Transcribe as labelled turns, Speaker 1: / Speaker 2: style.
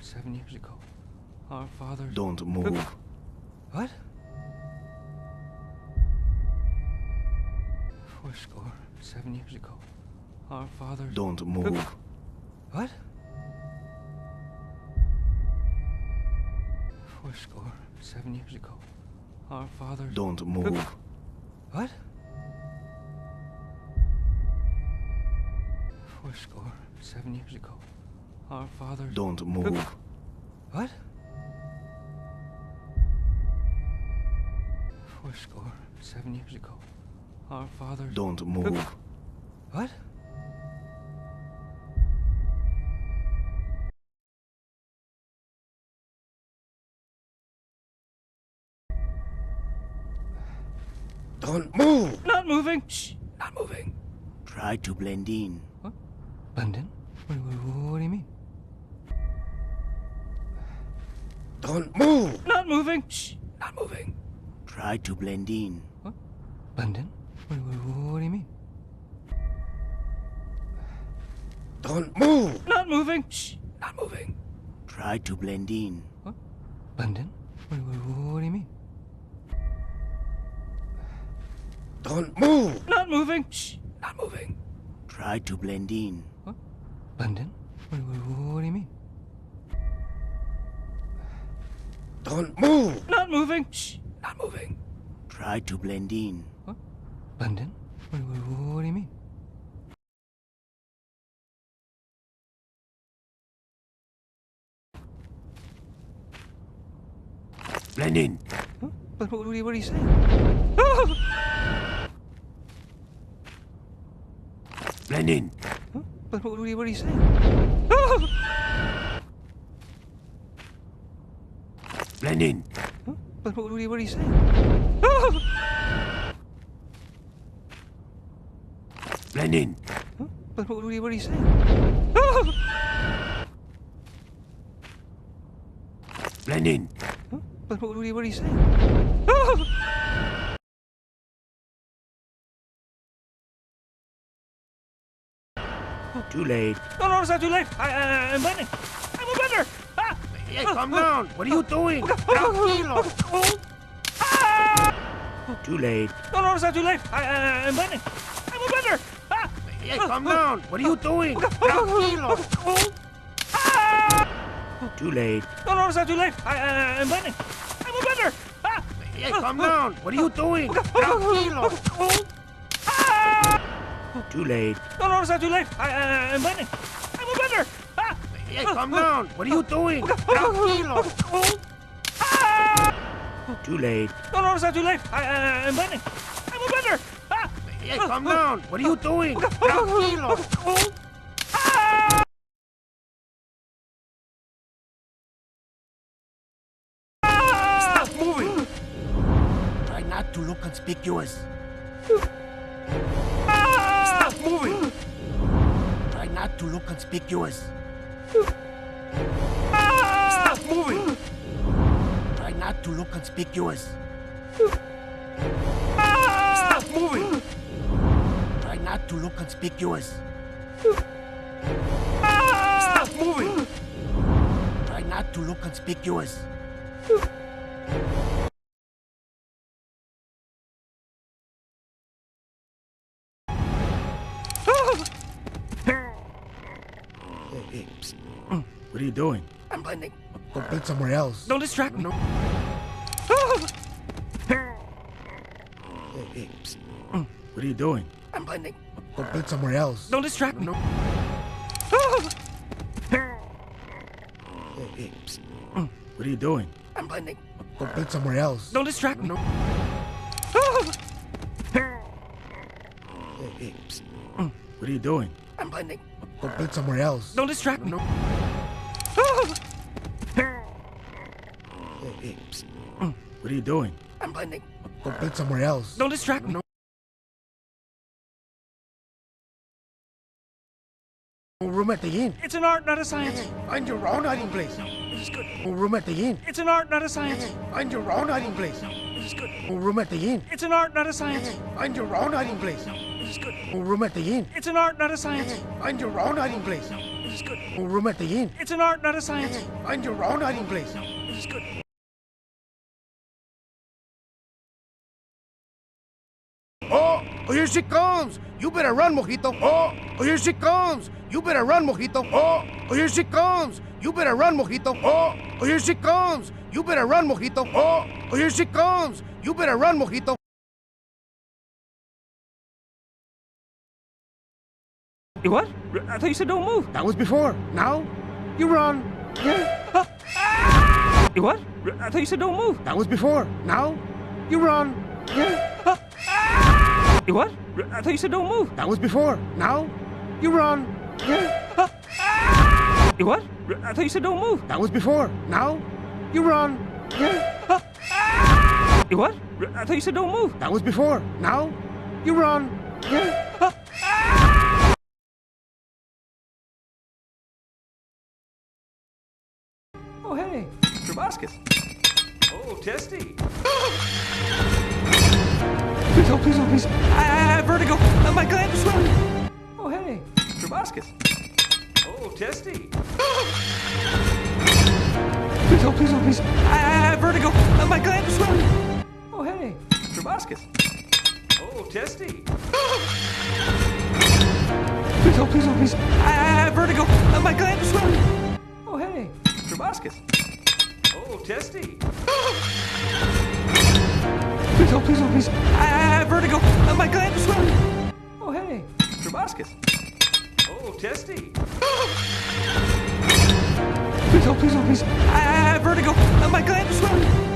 Speaker 1: 7 years ago, our fathers...
Speaker 2: Don't move.
Speaker 1: What? 7 years ago, our fathers...
Speaker 2: Don't move.
Speaker 1: What? 7 years ago, our fathers...
Speaker 2: Don't move.
Speaker 1: What? 7 years ago, our fathers...
Speaker 2: Don't move.
Speaker 1: What? 7 years ago, our fathers...
Speaker 2: Don't move.
Speaker 1: What?
Speaker 2: Don't move!
Speaker 1: Not moving!
Speaker 2: Shh! Not moving. Try to blend in.
Speaker 1: What? Blend in? What do you mean?
Speaker 2: Don't move!
Speaker 1: Not moving!
Speaker 2: Shh! Not moving. Try to blend in.
Speaker 1: What? Blend in? What do you mean?
Speaker 2: Don't move!
Speaker 1: Not moving!
Speaker 2: Shh! Not moving. Try to blend in.
Speaker 1: What? Blend in? What do you mean?
Speaker 2: Don't move!
Speaker 1: Not moving!
Speaker 2: Shh! Not moving. Try to blend in.
Speaker 1: What? Blend in? What do you mean?
Speaker 2: Don't move!
Speaker 1: Not moving!
Speaker 2: Shh! Not moving. Try to blend in.
Speaker 1: What? Blend in? What do you mean?
Speaker 2: Blend in.
Speaker 1: Huh? But what are you saying?
Speaker 2: Blend in.
Speaker 1: Huh? But what are you saying?
Speaker 2: Blend in.
Speaker 1: Huh? But what are you saying?
Speaker 2: Blend in.
Speaker 1: Huh? But what are you saying?
Speaker 2: Blend in.
Speaker 1: Huh? But what are you saying?
Speaker 2: Too late.
Speaker 1: No, it's not too late. I'm blending. I'm a blender. Ah!
Speaker 2: Hey, calm down. What are you doing?
Speaker 1: Tranquilo.
Speaker 2: Too late.
Speaker 1: No, it's not too late. I'm blending. I'm a blender. Ah!
Speaker 2: Hey, calm down. What are you doing? Tranquilo. Too late.
Speaker 1: No, it's not too late. I'm blending. I'm a blender. Ah!
Speaker 2: Hey, calm down. What are you doing? Tranquilo. Too late.
Speaker 1: No, it's not too late. I'm blending. I'm a blender. Ah!
Speaker 2: Hey, calm down. What are you doing? Tranquilo. Too late.
Speaker 1: No, it's not too late. I'm blending. I'm a blender. Ah!
Speaker 2: Hey, calm down. What are you doing? Tranquilo. Stop moving. Try not to look conspicuous. Stop moving. Try not to look conspicuous. Stop moving. Try not to look conspicuous. Stop moving. Try not to look conspicuous. Stop moving. Try not to look conspicuous. Hey, psst. What are you doing? I'm blending. Go blend somewhere else.
Speaker 1: Don't distract me.
Speaker 2: No. Hey, psst. What are you doing? I'm blending. Go blend somewhere else.
Speaker 1: Don't distract me.
Speaker 2: No. Hey, psst. What are you doing? I'm blending. Go blend somewhere else.
Speaker 1: Don't distract me.
Speaker 2: No. Hey, psst. What are you doing? I'm blending. Go blend somewhere else.
Speaker 1: Don't distract me.
Speaker 2: No. Hey, psst. What are you doing? I'm blending. Go blend somewhere else.
Speaker 1: Don't distract me.
Speaker 2: No. Room at the inn.
Speaker 1: It's an art, not a science.
Speaker 2: Find your own hiding place.
Speaker 1: This is good.
Speaker 2: Room at the inn.
Speaker 1: It's an art, not a science.
Speaker 2: Find your own hiding place.
Speaker 1: This is good.
Speaker 2: Room at the inn.
Speaker 1: It's an art, not a science.
Speaker 2: Find your own hiding place.
Speaker 1: This is good.
Speaker 2: Room at the inn.
Speaker 1: It's an art, not a science.
Speaker 2: Find your own hiding place.
Speaker 1: This This is good.
Speaker 2: Oh, room at the inn.
Speaker 1: It's an art, not a science.
Speaker 2: Hey, find your own hiding place.
Speaker 1: This is good.
Speaker 2: Oh, here she comes. You better run, Mojito. Oh, here she comes. You better run, Mojito. Oh, here she comes. You better run, Mojito. Oh, here she comes. You better run, Mojito. Oh, here she comes. You better run, Mojito.
Speaker 1: What? I thought you said don't move.
Speaker 2: That was before. Now, you run.
Speaker 1: What? I thought you said don't move.
Speaker 2: That was before. Now, you run.
Speaker 1: What? I thought you said don't move.
Speaker 2: That was before. Now, you run.
Speaker 1: What? I thought you said don't move.
Speaker 2: That was before. Now, you run.
Speaker 1: What? I thought you said don't move.
Speaker 2: That was before. Now, you run.
Speaker 1: Oh, hey, proboscis. Oh, testy. Please, oh, please, oh, please. I have vertigo. My glands are swelling. Oh, hey, proboscis. Oh, testy. Please, oh, please, oh, please. I have vertigo. My glands are swelling. Oh, hey, proboscis. Oh, testy. Please, oh, please, oh, please. I have vertigo. My glands are swelling. Oh, hey, proboscis. Oh, testy. Please, oh, please, oh, please. I have vertigo. My glands are swelling. Oh, hey, proboscis. Oh, testy. Please, oh, please, oh, please. I have vertigo. My glands are swelling.